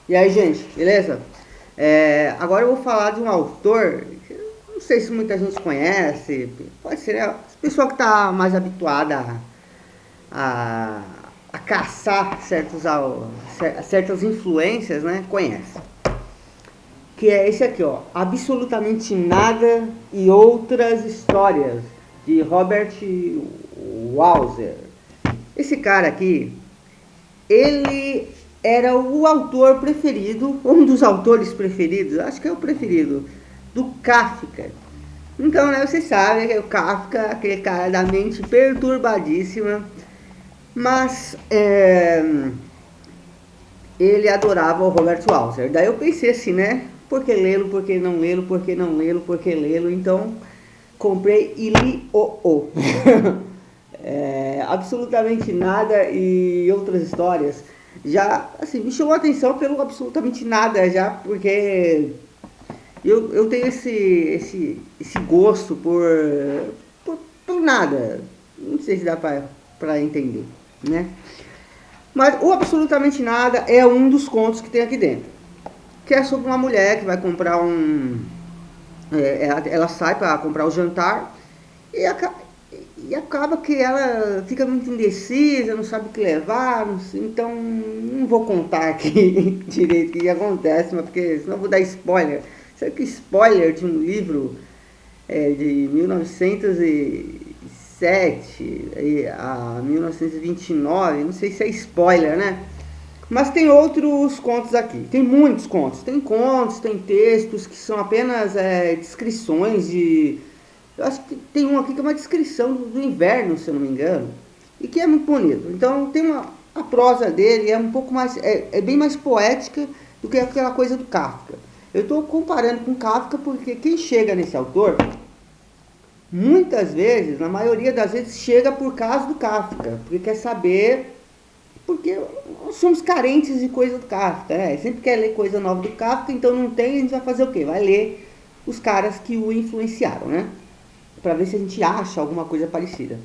E aí, gente, beleza? Agora eu vou falar de um autor que eu não sei se muita gente conhece, pode ser a pessoa que está mais habituada a, a caçar certas influências, né? Conhece. Que é esse aqui, ó, Absolutamente Nada e Outras Histórias, de Robert Walser. Esse cara aqui, ele era o autor preferido, um dos autores preferidos, acho que é o preferido, do Kafka. Então, né, vocês sabem que o Kafka, aquele cara da mente perturbadíssima, mas ele adorava o Robert Walser. Daí eu pensei assim, né, por que lê-lo, por que não lê-lo, por que não lê-lo, por que lê-lo, então comprei e li o. Absolutamente Nada e Outras Histórias. Já, assim, me chamou a atenção pelo absolutamente nada, já, porque eu tenho esse gosto por nada. Não sei se dá pra entender, né? Mas o absolutamente nada é um dos contos que tem aqui dentro. Que é sobre uma mulher que vai comprar ela sai para comprar o jantar e acaba que ela fica muito indecisa, não sabe o que levar, então não vou contar aqui direito o que acontece, mas porque senão eu vou dar spoiler. Sabe que spoiler de um livro de 1907 a 1929, não sei se é spoiler, né? Mas tem outros contos aqui, tem muitos contos. Tem contos, tem textos que são apenas descrições de. Eu acho que tem um aqui que é uma descrição do inverno, se eu não me engano, e que é muito bonito. Então tem a prosa dele é um pouco mais. É bem mais poética do que aquela coisa do Kafka. Eu estou comparando com Kafka porque quem chega nesse autor, muitas vezes, na maioria das vezes, chega por causa do Kafka, porque quer saber porque nós somos carentes de coisa do Kafka, né? Sempre quer ler coisa nova do Kafka, então não tem, a gente vai fazer o quê? Vai ler os caras que o influenciaram, né? Para ver se a gente acha alguma coisa parecida.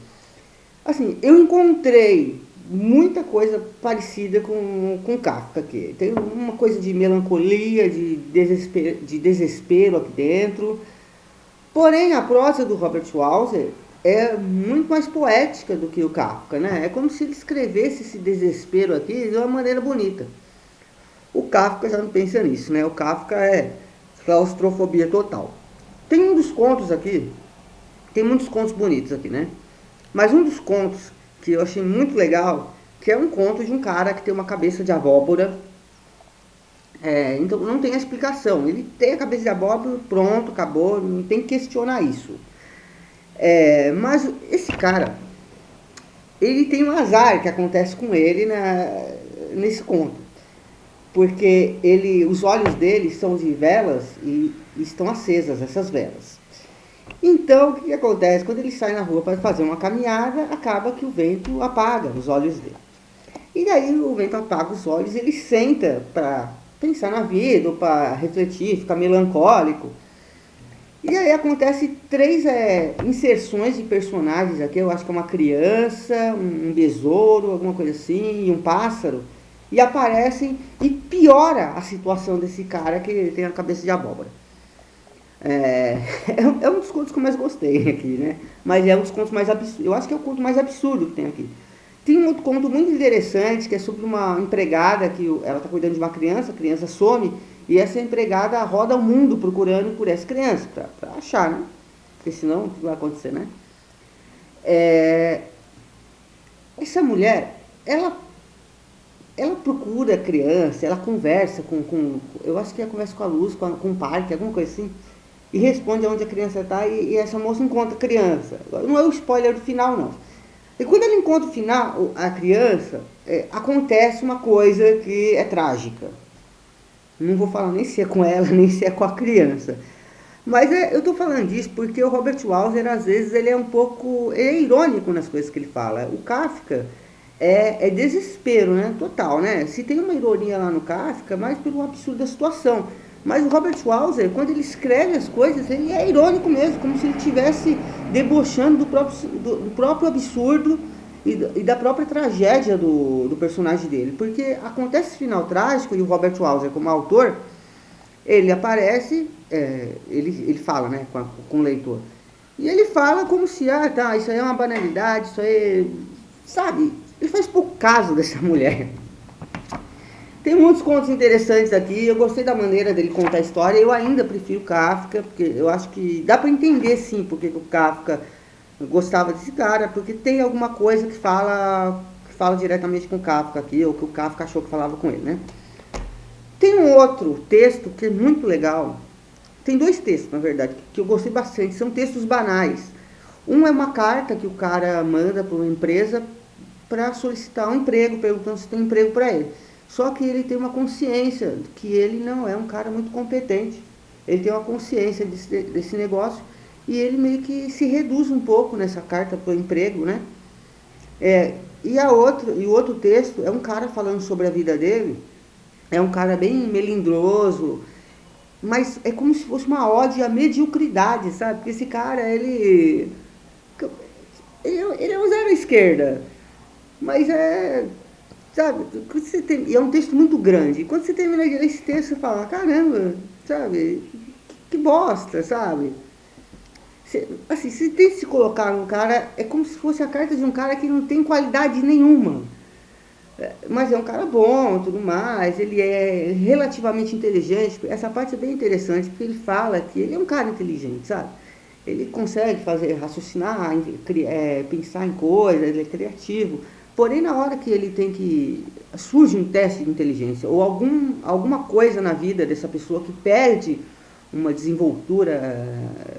Assim, eu encontrei muita coisa parecida com Kafka aqui. Tem uma coisa de melancolia, de desespero aqui dentro. Porém, a prosa do Robert Walser é muito mais poética do que o Kafka, né? É como se ele escrevesse esse desespero aqui de uma maneira bonita. O Kafka já não pensa nisso, né? O Kafka é claustrofobia total. Tem um dos contos aqui, tem muitos contos bonitos aqui, né? Mas um dos contos que eu achei muito legal, que é um conto de um cara que tem uma cabeça de abóbora. Então não tem explicação. Ele tem a cabeça de abóbora, pronto, acabou, não tem que questionar isso. Mas esse cara, ele tem um azar que acontece com ele nesse conto. Porque os olhos dele são de velas e estão acesas essas velas. Então, o que acontece? Quando ele sai na rua para fazer uma caminhada, acaba que o vento apaga os olhos dele. E daí o vento apaga os olhos e ele senta para pensar na vida, ou para refletir, ficar melancólico. E aí acontece três inserções de personagens aqui, eu acho que é uma criança, um besouro, alguma coisa assim, e um pássaro, e aparecem e piora a situação desse cara que tem a cabeça de abóbora. É, é um dos contos que eu mais gostei aqui, né? Mas é um dos contos mais absurdos, eu acho que é o conto mais absurdo que tem aqui. Tem um outro conto muito interessante que é sobre uma empregada que ela está cuidando de uma criança, a criança some e essa empregada roda o mundo procurando por essa criança, para achar, né? Porque senão o que vai acontecer, né? Essa mulher, ela procura a criança, ela conversa eu acho que ela conversa com a luz, com o parque, alguma coisa assim, e responde aonde a criança está e essa moça encontra a criança. Não é o spoiler do final, não. E quando ela encontra o final, a criança, acontece uma coisa que é trágica. Não vou falar nem se é com ela, nem se é com a criança. Mas eu estou falando disso porque o Robert Walser, às vezes, ele é um pouco. Ele é irônico nas coisas que ele fala. O Kafka é desespero, né? Total, né? Se tem uma ironia lá no Kafka, mais pelo absurdo da situação. Mas o Robert Walser, quando ele escreve as coisas, ele é irônico mesmo, como se ele estivesse debochando do próprio absurdo e da própria tragédia do personagem dele. Porque acontece esse final trágico e o Robert Walser, como autor, ele aparece, ele fala, né, com o leitor. E ele fala como se, tá, isso aí é uma banalidade, isso aí, sabe? Ele faz pouco caso dessa mulher. Tem muitos contos interessantes aqui, eu gostei da maneira dele contar a história, eu ainda prefiro Kafka, porque eu acho que dá para entender sim porque o Kafka gostava desse cara, porque tem alguma coisa que fala diretamente com o Kafka aqui, ou que o Kafka achou que falava com ele, né? Tem um outro texto que é muito legal, tem dois textos, na verdade, que eu gostei bastante, são textos banais. Um é uma carta que o cara manda para uma empresa para solicitar um emprego, perguntando se tem emprego para ele. Só que ele tem uma consciência de que ele não é um cara muito competente. Ele tem uma consciência desse negócio e ele meio que se reduz um pouco nessa carta para o emprego, né? E o outro texto é um cara falando sobre a vida dele. É um cara bem melindroso, mas é como se fosse uma ode à mediocridade, sabe? Porque esse cara, ele é um zero à esquerda, mas sabe? E é um texto muito grande. E quando você termina esse texto, você fala, caramba, sabe? Que bosta, sabe? Assim, você tem que se colocar num cara, é como se fosse a carta de um cara que não tem qualidade nenhuma. Mas é um cara bom, tudo mais, ele é relativamente inteligente, essa parte é bem interessante, porque ele fala que ele é um cara inteligente, sabe? Ele consegue raciocinar, pensar em coisas, ele é criativo, porém na hora que ele surge um teste de inteligência, ou alguma coisa na vida dessa pessoa que perde uma desenvoltura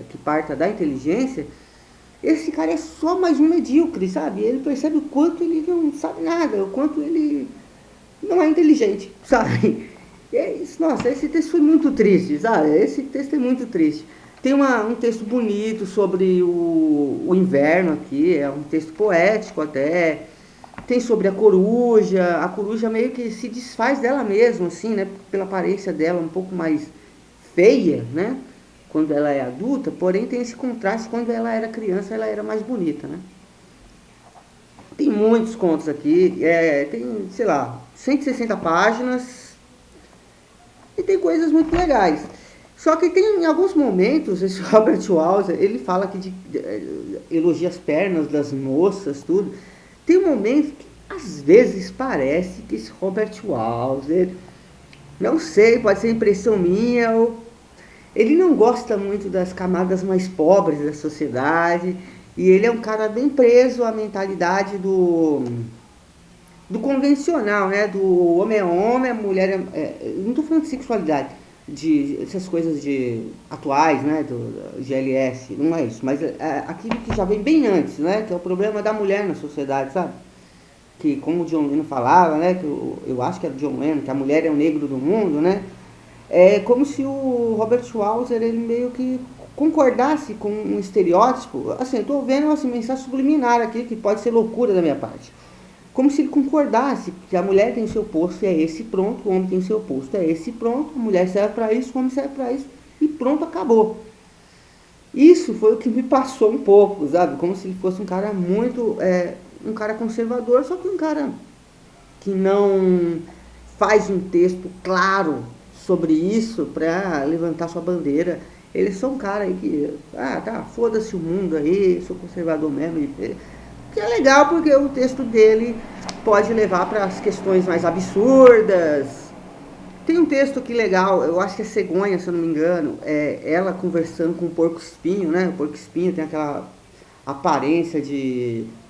que parta da inteligência, esse cara é só mais um medíocre, sabe? Ele percebe o quanto ele não sabe nada, o quanto ele não é inteligente, sabe? Nossa, esse texto foi muito triste, sabe? Esse texto é muito triste. Tem um texto bonito sobre o inverno aqui, é um texto poético até. Tem sobre a coruja meio que se desfaz dela mesma, assim, né? Pela aparência dela um pouco mais feia, né? Quando ela é adulta, porém tem esse contraste, quando ela era criança, ela era mais bonita, né? Tem muitos contos aqui, tem, sei lá, 160 páginas e tem coisas muito legais. Só que tem em alguns momentos, esse Robert Walser, ele fala que elogia as pernas das moças, tudo. Tem um momento que às vezes parece que esse Robert Walser, não sei, pode ser impressão minha ou ele não gosta muito das camadas mais pobres da sociedade e ele é um cara bem preso à mentalidade do convencional, né? Do homem é homem, a mulher não estou falando de sexualidade, de essas coisas atuais, né? Do GLS, não é isso, mas aquilo que já vem bem antes, né? Que é o problema da mulher na sociedade, sabe? Que como o John Lennon falava, né? Que eu acho que era o John Lennon, que a mulher é o negro do mundo, né? É como se o Robert Walser ele meio que concordasse com um estereótipo. Assim, eu estou vendo uma mensagem subliminar aqui, que pode ser loucura da minha parte. Como se ele concordasse que a mulher tem o seu posto, é esse, pronto, o homem tem o seu posto, é esse, pronto, a mulher serve para isso, o homem serve para isso, e pronto, acabou. Isso foi o que me passou um pouco, sabe? Como se ele fosse um cara muito, um cara conservador, só que um cara que não faz um texto claro sobre isso para levantar sua bandeira. Ele é só um cara aí que, tá, foda-se o mundo aí, sou conservador mesmo. Que é legal porque o texto dele pode levar para as questões mais absurdas. Tem um texto que legal, eu acho que é Cegonha, se eu não me engano, ela conversando com o porco-espinho, né? O porco-espinho tem aquela aparência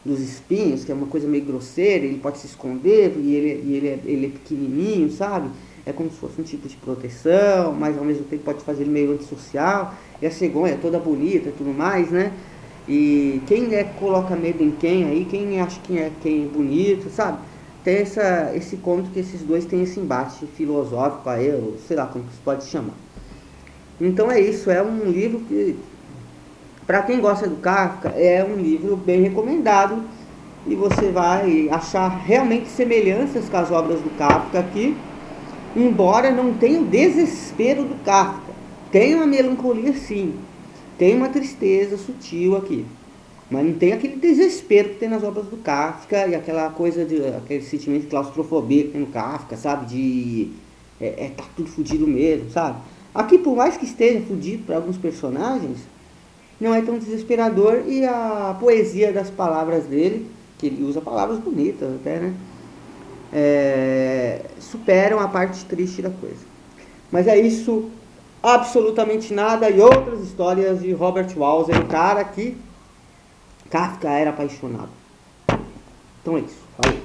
dos espinhos, que é uma coisa meio grosseira, ele pode se esconder e ele é pequenininho, sabe? É como se fosse um tipo de proteção, mas ao mesmo tempo pode fazer ele meio antissocial. E a cegonha é toda bonita e tudo mais, né? E quem coloca medo em quem aí, quem acha quem é bonito, sabe? Tem esse conto que esses dois têm esse embate filosófico aí, ou sei lá como que se pode chamar. Então é isso, é um livro que, para quem gosta do Kafka, é um livro bem recomendado. E você vai achar realmente semelhanças com as obras do Kafka aqui, embora não tenha o desespero do Kafka. Tem uma melancolia sim, tem uma tristeza sutil aqui. Mas não tem aquele desespero que tem nas obras do Kafka e aquela coisa de aquele sentimento de claustrofobia que tem no Kafka, sabe? De tá tudo fudido mesmo, sabe? Aqui, por mais que esteja fudido para alguns personagens, não é tão desesperador e a poesia das palavras dele, que ele usa palavras bonitas até, né? Superam a parte triste da coisa. Mas é isso, absolutamente nada e outras histórias de Robert Walser, o cara que Kafka era apaixonado. Então é isso. Falou.